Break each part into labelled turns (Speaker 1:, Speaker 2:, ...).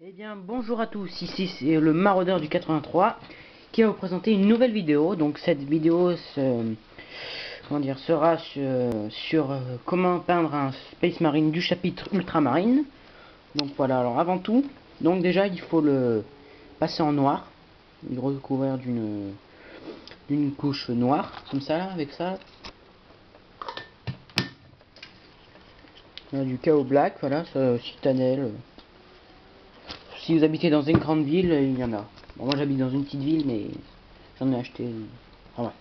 Speaker 1: Eh bien bonjour à tous, ici c'est le maraudeur du 83 qui va vous présenter une nouvelle vidéo. Donc cette vidéo sera sur comment peindre un Space Marine du chapitre Ultramarine. Donc voilà, alors avant tout, donc déjà il faut le passer en noir, le recouvrir d'une couche noire, comme ça là, avec ça. Voilà, du chaos black, voilà, ça, citadelle. Si vous habitez dans une grande ville, il y en a. Bon, moi j'habite dans une petite ville, mais j'en ai acheté. Enfin, ouais.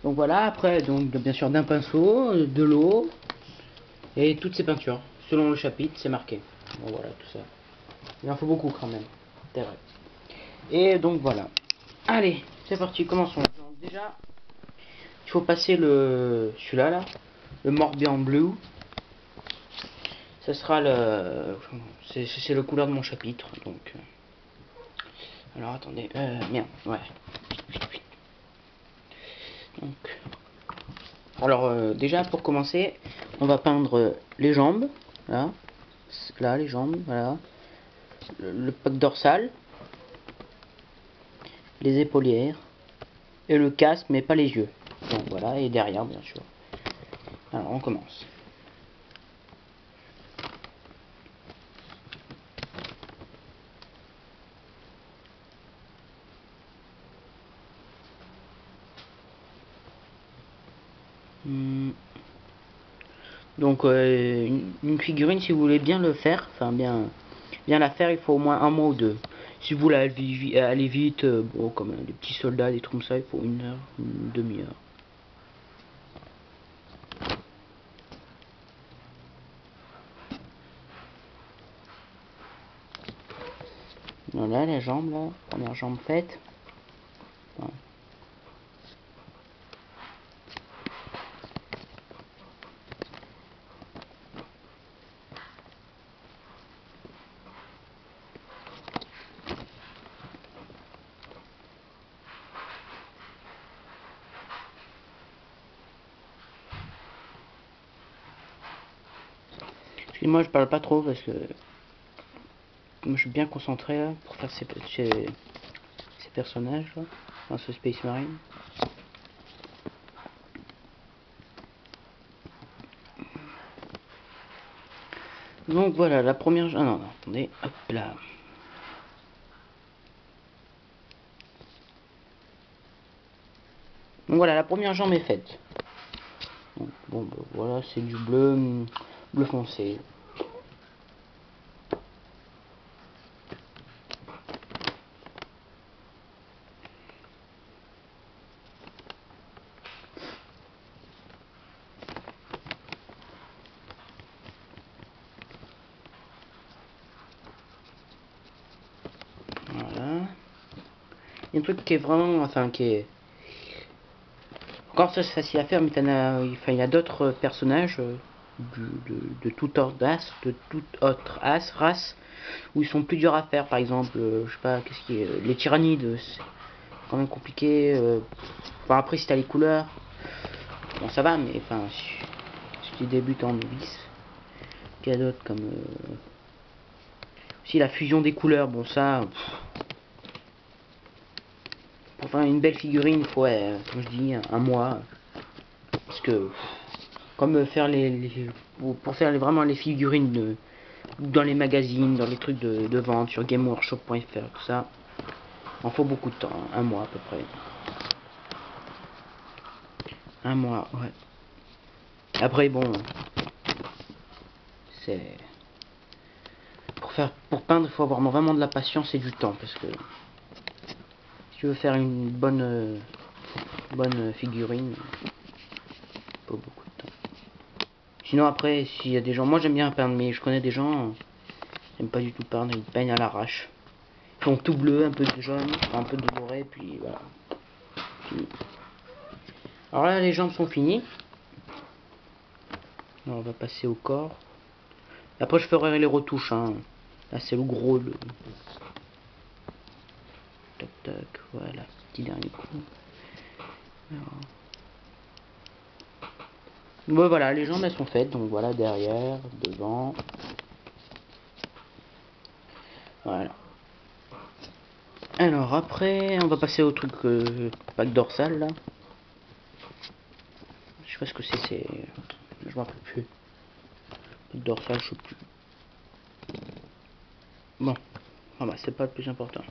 Speaker 1: Donc voilà, après, donc bien sûr d'un pinceau, de l'eau, et toutes ces peintures. Selon le chapitre, c'est marqué. Bon voilà, tout ça. Il en faut beaucoup quand même. C'est vrai. Et donc voilà. Allez, c'est parti, commençons. Donc déjà, il faut passer celui-là, là, le Morbihan Blue. Ce sera c'est le couleur de mon chapitre, donc. Alors attendez, merde, ouais. Donc, alors déjà pour commencer, on va peindre les jambes, là les jambes, voilà, le pack dorsal, les épaulières et le casque, mais pas les yeux. Donc voilà, et derrière bien sûr. Alors on commence. Donc une figurine, si vous voulez bien le faire, enfin bien la faire, il faut au moins un mois ou deux. Si vous voulez aller vite, bon, comme des petits soldats, des trucs comme ça, il faut une heure, une demi-heure. Voilà la jambe là, première jambe faite. Voilà. Excusez-moi, je parle pas trop parce que moi je suis bien concentré là pour faire ces personnages là, dans ce Space Marine. Donc voilà, la première... Ah non, non, attendez, hop là. Donc voilà, la première jambe est faite. Donc, bon, bah, voilà, c'est du bleu foncé. Voilà. Il y a un truc qui est vraiment... Enfin, qui est... Encore ça, c'est facile à faire, mais il y a d'autres personnages de toute autre race où ils sont plus durs à faire. Par exemple, je sais pas, qu'est-ce qui est... les tyrannides, c'est quand même compliqué. Enfin, après, si t'as les couleurs, bon, ça va, mais enfin, si tu débutes en novice, qu'il y a d'autres comme... aussi la fusion des couleurs, bon, ça... pour faire une belle figurine, il faut, comme je dis, un mois. Parce que... Comme faire pour faire vraiment les figurines dans les magazines, dans les trucs de vente sur gameworkshop.fr, tout ça, il en faut beaucoup de temps, un mois à peu près. Un mois, ouais. Après bon, c'est pour peindre, il faut avoir vraiment de la patience et du temps parce que si tu veux faire une bonne figurine, il faut beaucoup de temps. Sinon après, s'il y a des gens, moi j'aime bien peindre, mais je connais des gens, j'aime pas du tout peindre, ils peignent à l'arrache. Ils font tout bleu, un peu de jaune, un peu de doré, puis voilà. Alors là, les jambes sont finies. Alors, on va passer au corps. Après, je ferai les retouches. Hein. Là, c'est le gros. Tac, tac. Voilà. Petit dernier coup. Alors... Bon, voilà, les jambes, elles sont faites. Donc voilà, derrière, devant. Voilà. Alors après, on va passer au truc pack dorsal là. Je sais pas ce que c'est. Je m'en rappelle plus. Pack dorsal, je sais plus. Bon, ah bah, c'est pas le plus important.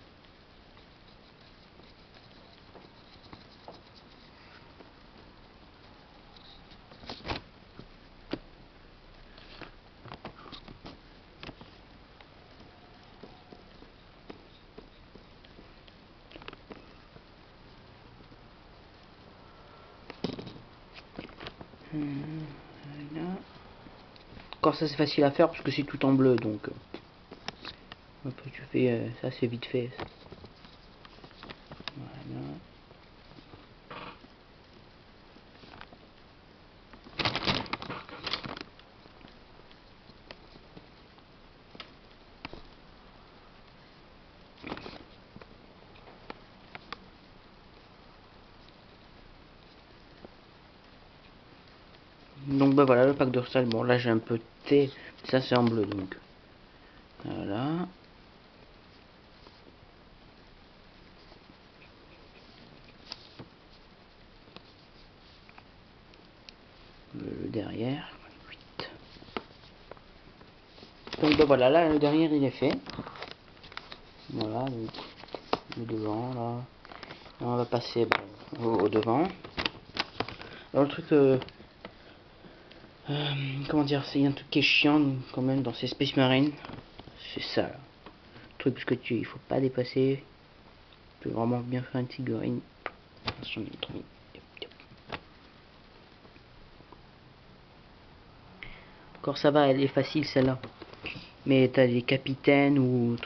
Speaker 1: Voilà. Encore ça c'est facile à faire parce que c'est tout en bleu donc après tu fais ça c'est vite fait. Voilà. Donc bah voilà le pack dorsal. Bon là j'ai un peu de thé, ça c'est en bleu donc voilà. Le derrière. Donc bah voilà, là le derrière il est fait. Voilà, donc le devant là. Là, on va passer au devant. Alors le truc comment dire, c'est un truc qui est chiant quand même dans ces Space Marine. C'est ça là. Le truc parce que il faut pas dépasser. Tu peux vraiment bien faire une figurine. Encore ça va, elle est facile celle-là. Mais t'as les capitaines ou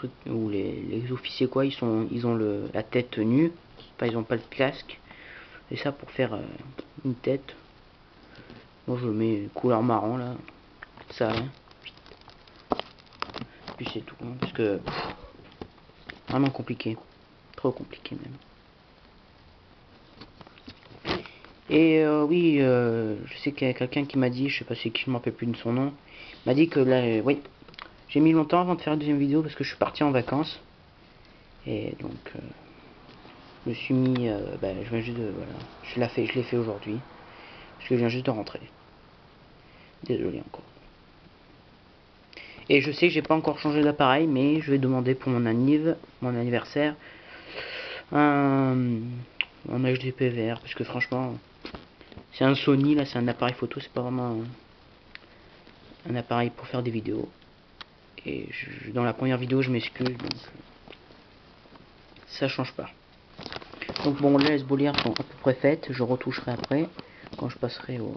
Speaker 1: les officiers quoi, ils ont la tête nue, enfin ils ont pas le casque. Et ça pour faire une tête. Moi je mets couleur marron là, ça. Hein. Puis c'est tout, hein, parce que vraiment compliqué, trop compliqué même. Et oui, je sais qu'il y a quelqu'un qui m'a dit, je sais pas c'est qui, je m'en rappelle plus de son nom, m'a dit que là, oui, j'ai mis longtemps avant de faire la deuxième vidéo parce que je suis parti en vacances. Et donc, je me suis mis, je viens juste de, voilà, je l'ai fait aujourd'hui, parce que je viens juste de rentrer. Désolé encore. Et je sais que j'ai pas encore changé d'appareil, mais je vais demander pour mon anniversaire, un HD PVR, parce que franchement, c'est un Sony, là, c'est un appareil photo, c'est pas vraiment un appareil pour faire des vidéos. Et dans la première vidéo, je m'excuse, donc ça change pas. Donc bon, là les bolières sont à peu près faites, je retoucherai après, quand je passerai au...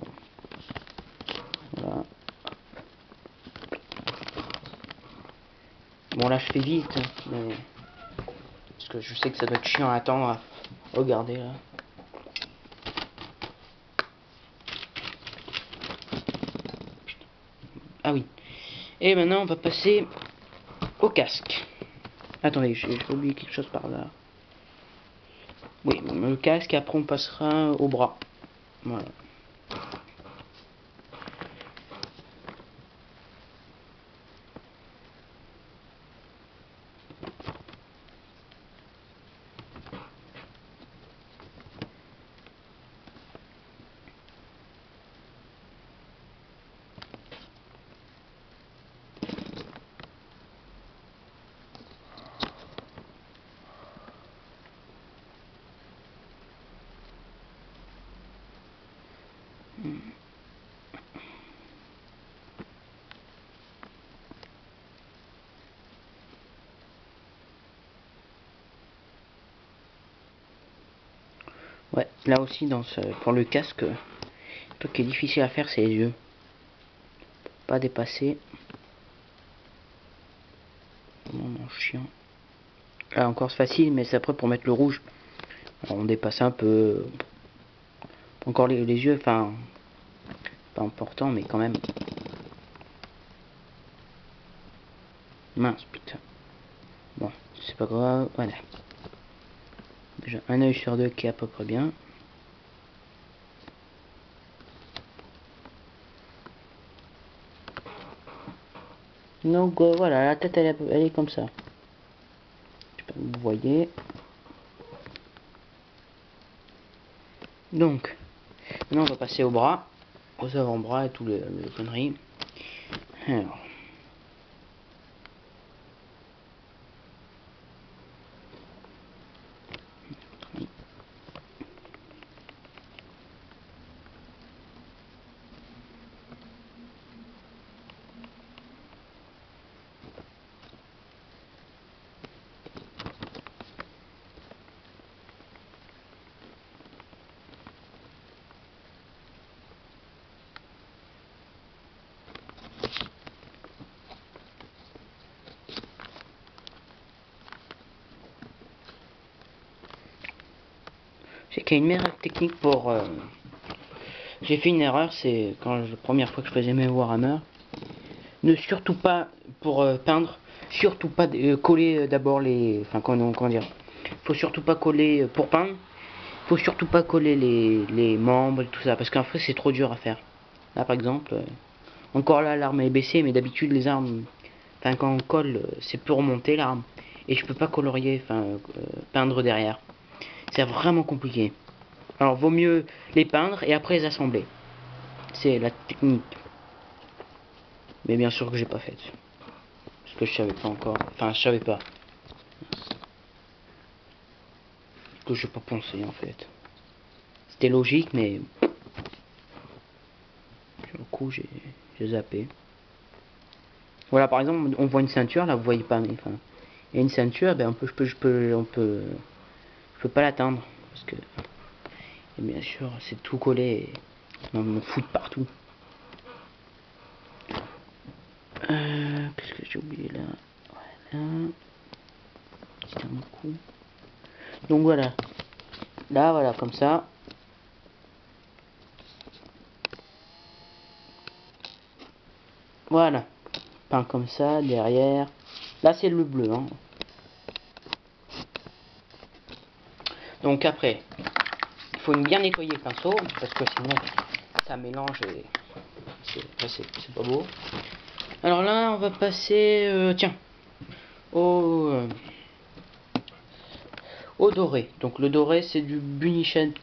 Speaker 1: Voilà. Bon là je fais vite, mais... parce que je sais que ça doit être chiant à attendre à regarder là. Ah oui. Et maintenant on va passer au casque. Attendez, j'ai oublié quelque chose par là. Oui, le casque, après on passera au bras. Voilà. Ouais, là aussi pour le casque, le truc qui est difficile à faire c'est les yeux. Pas dépasser. Mon chien. Là encore c'est facile, mais c'est après pour mettre le rouge. Alors, on dépasse un peu. Encore les yeux, enfin, pas important, mais quand même. Mince, putain. Bon, c'est pas grave, voilà. Déjà un œil sur deux qui est à peu près bien. Donc voilà, la tête elle est comme ça. Vous voyez. Donc, maintenant on va passer aux bras, aux avant-bras et tout les conneries. Alors. J'ai qu'il y a une meilleure technique pour... J'ai fait une erreur, c'est quand la première fois que je faisais mes Warhammer. Ne surtout pas, pour peindre, surtout pas coller d'abord les... Enfin, comment dire. Faut surtout pas coller, pour peindre, faut surtout pas coller les membres et tout ça. Parce qu'en fait, c'est trop dur à faire. Là, par exemple, encore là, l'arme est baissée, mais d'habitude, les armes... Enfin, quand on colle, c'est peu remonter l'arme. Et je peux pas colorier, enfin, peindre derrière. C'est vraiment compliqué. Alors vaut mieux les peindre et après les assembler. C'est la technique. Mais bien sûr que j'ai pas faite. Parce que je savais pas encore. Enfin je savais pas. Parce que j'ai pas pensé en fait. C'était logique mais sur le coup j'ai zappé. Voilà par exemple on voit une ceinture là vous voyez pas mais enfin. Il y a une ceinture ben je peux pas l'atteindre. Parce que et bien sûr c'est tout collé et on me fout de partout. Qu'est-ce que j'ai oublié là? Voilà. C'était un coup. Donc voilà. Là voilà comme ça. Voilà. Peint comme ça, derrière. Là c'est le bleu. Hein. Donc après, il faut bien nettoyer le pinceau. Parce que sinon ça mélange et c'est pas beau. Alors là on va passer tiens au doré. Donc le doré c'est du Burnished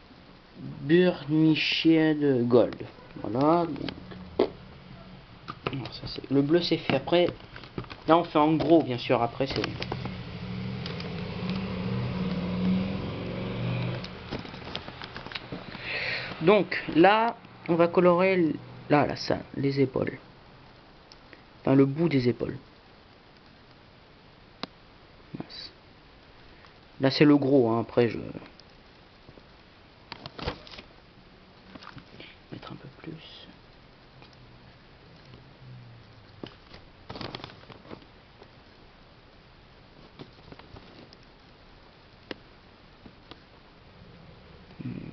Speaker 1: Gold. Voilà. Donc, ça, le bleu c'est fait après. Là on fait en gros bien sûr. Après c'est... Donc là on va colorer là ça, les épaules. Enfin le bout des épaules. Là c'est le gros, hein. Après je vais mettre un peu plus.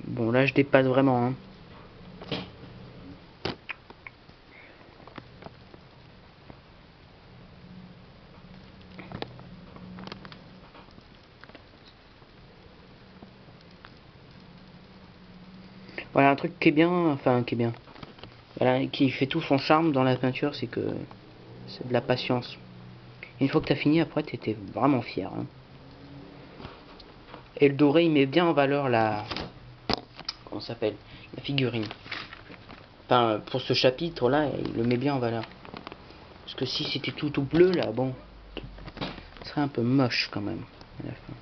Speaker 1: Bon là je dépasse vraiment. Hein. Voilà un truc qui est bien, enfin qui est bien. Voilà, qui fait tout son charme dans la peinture, c'est que c'est de la patience. Une fois que tu as fini, après tu étais vraiment fier. Hein. Et le doré il met bien en valeur la... Comment ça s'appelle? La figurine. Enfin pour ce chapitre là, il le met bien en valeur. Parce que si c'était tout bleu là, bon, ce serait un peu moche quand même à la fin.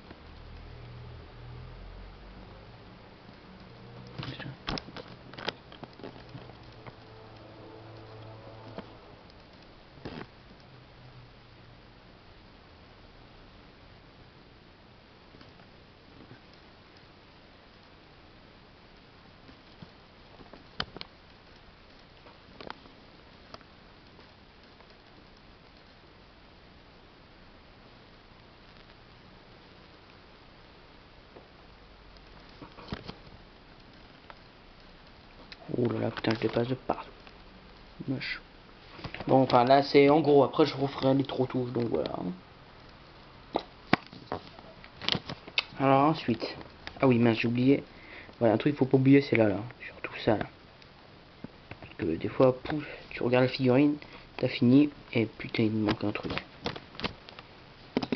Speaker 1: Ouh là là, putain, je dépasse de partout. Moche. Bon, enfin là c'est en gros, après je referai les trop touches, donc voilà. Alors ensuite, ah oui mince j'ai oublié, voilà un truc qu'il faut pas oublier c'est là, surtout ça là. Parce que des fois, pouf, tu regardes la figurine, t'as fini, et putain il me manque un truc.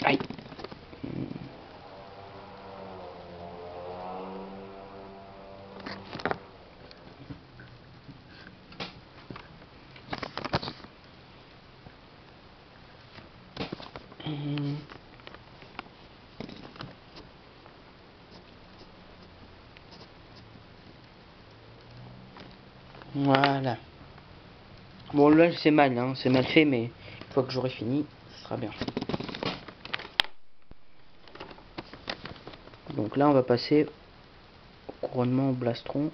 Speaker 1: Aïe. Voilà. Bon là c'est mal, hein, c'est mal fait, mais une fois que j'aurai fini, ce sera bien. Donc là on va passer au couronnement au blastron.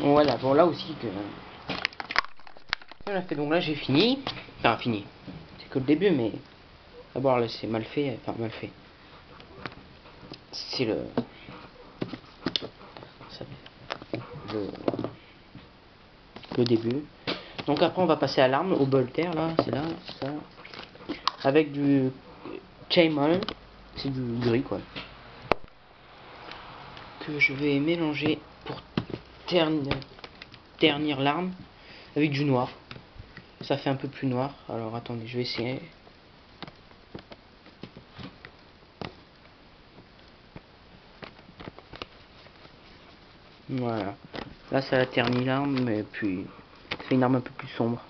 Speaker 1: Voilà, bon là aussi que on a fait, donc là j'ai fini, enfin fini, c'est que le début, mais d'abord là c'est mal fait, enfin mal fait, c'est ça- le, le début. Donc après on va passer à l'arme, au bolter là, c'est là, ça, avec du Chainmail, c'est du gris quoi, que je vais mélanger pour ternir l'arme avec du noir. Ça fait un peu plus noir. Alors attendez, je vais essayer. Voilà. Là ça a terni l'arme, mais puis c'est une arme un peu plus sombre.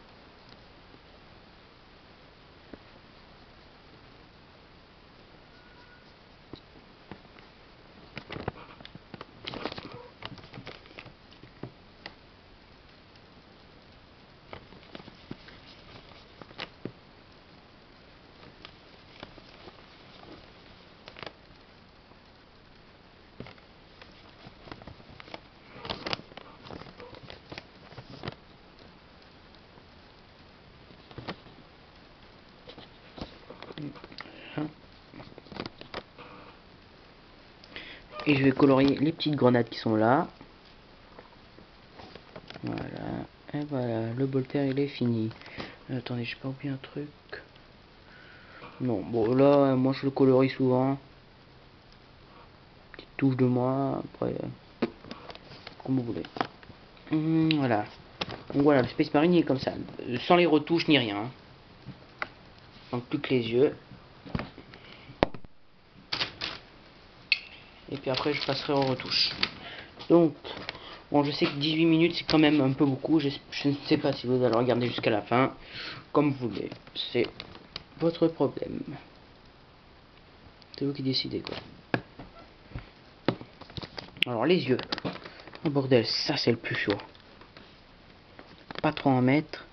Speaker 1: Et je vais colorier les petites grenades qui sont là. Voilà. Et voilà, le bolter il est fini. Attendez, j'ai pas oublié un truc. Non, bon là, moi je le colorie souvent. Petite touche de moi, après, comme vous voulez. Voilà. Donc voilà, le Space Marine il est comme ça. Sans les retouches ni rien. Donc plus que les yeux. Et puis après je passerai aux retouches. Donc, bon je sais que 18 minutes c'est quand même un peu beaucoup. Je ne sais pas si vous allez regarder jusqu'à la fin. Comme vous voulez. C'est votre problème. C'est vous qui décidez quoi. Alors les yeux. Oh bordel, ça c'est le plus chaud. Pas trop en mettre.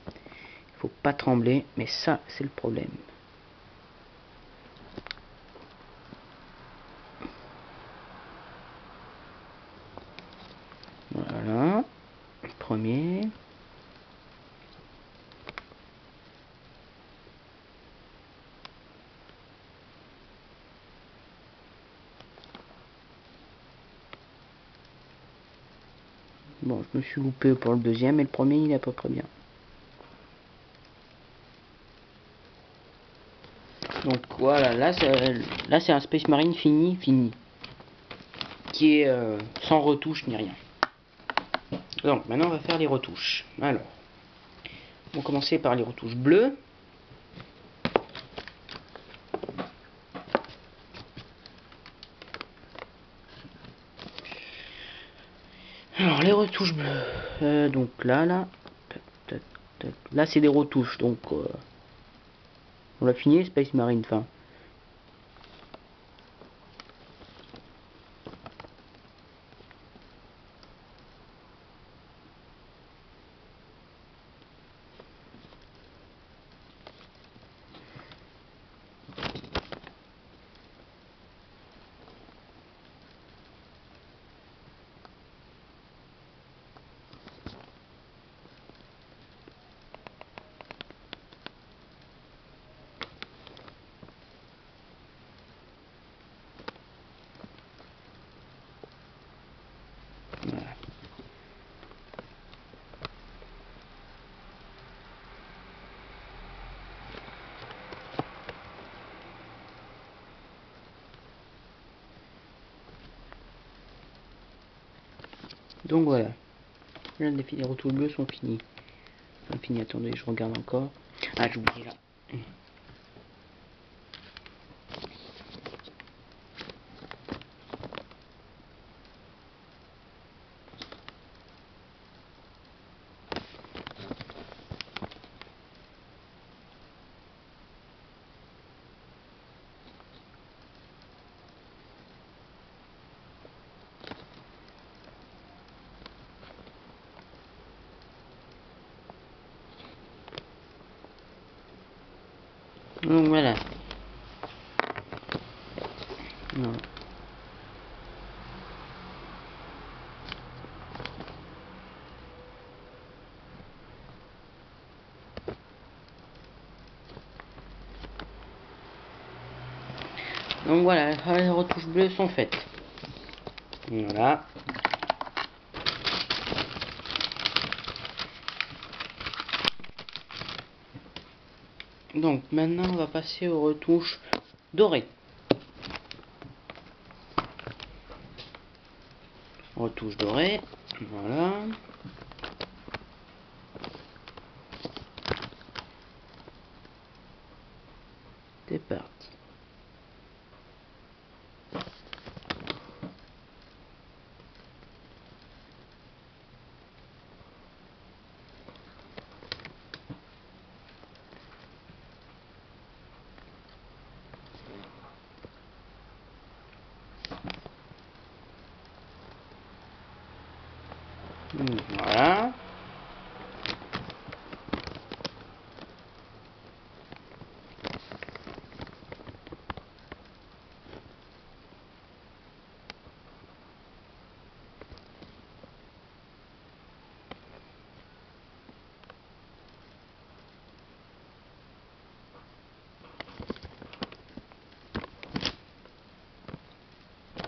Speaker 1: Il faut pas trembler, mais ça c'est le problème. Voilà. Premier. Bon, je me suis loupé pour le deuxième, et le premier il est à peu près bien. Donc voilà, là c'est un Space Marine fini, qui est sans retouche ni rien. Donc maintenant on va faire les retouches. Alors, on va commencer par les retouches bleues. Alors les retouches bleues, donc là, là c'est des retouches, donc on l'a fini Space Marine, enfin. Donc voilà. Là, les retouches bleues sont finies. Enfin, fini, attendez, je regarde encore. Ah, j'ai oublié là. Donc voilà. Non. Donc voilà, les retouches bleues sont faites. Voilà. Donc maintenant on va passer aux retouches dorées. Retouche dorée. Voilà. C'est parti. Voilà.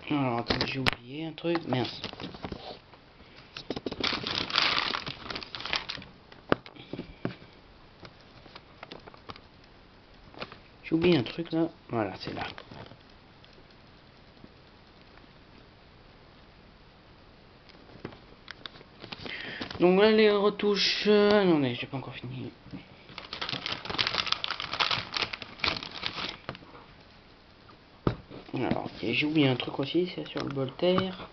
Speaker 1: Alors attendez, j'ai oublié un truc, merde. J'ai oublié un truc là. Voilà, c'est là. Donc là les retouches. Non mais j'ai pas encore fini. Alors j'ai oublié un truc aussi, c'est sur le Voltaire.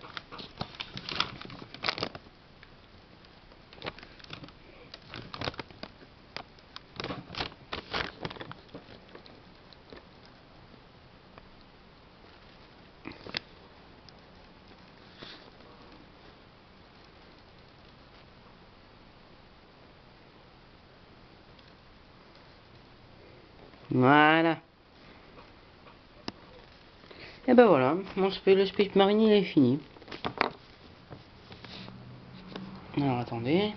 Speaker 1: Voilà. Et ben voilà, le Space Marine il est fini. Alors attendez.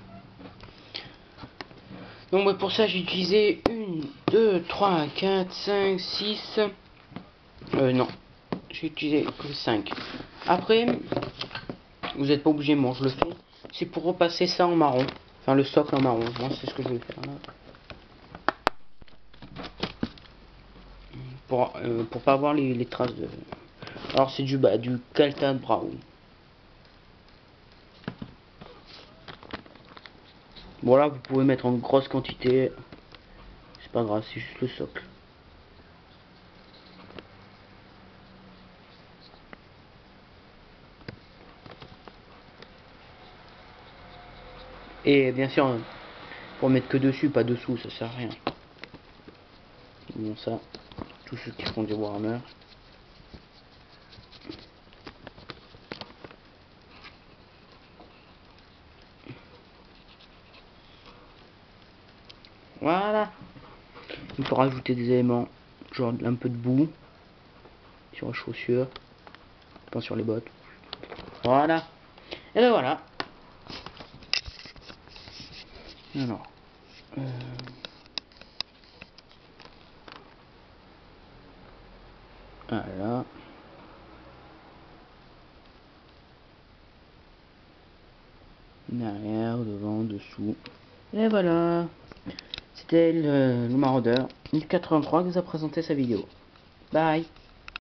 Speaker 1: Donc bah, pour ça j'ai utilisé 1, 2, 3, 4, 5, 6. Non. J'ai utilisé que 5. Après, vous n'êtes pas obligé, moi je le fais. C'est pour repasser ça en marron. Enfin le socle en marron. Moi c'est ce que je vais faire là. Pour pas avoir les traces de... Alors c'est du Calta Brown. Voilà, vous pouvez mettre en grosse quantité. C'est pas grave, c'est juste le socle. Et bien sûr, pour mettre que dessus, pas dessous, ça sert à rien. Bon ça, tous ceux qui font du Warhammer. Voilà. Il faut rajouter des éléments, genre un peu de boue sur les chaussures, pas sur les bottes. Voilà. Et ben voilà. Alors. Voilà. Derrière, devant, dessous. Et voilà. C'était le maraudeur 1083 qui vous a présenté sa vidéo. Bye.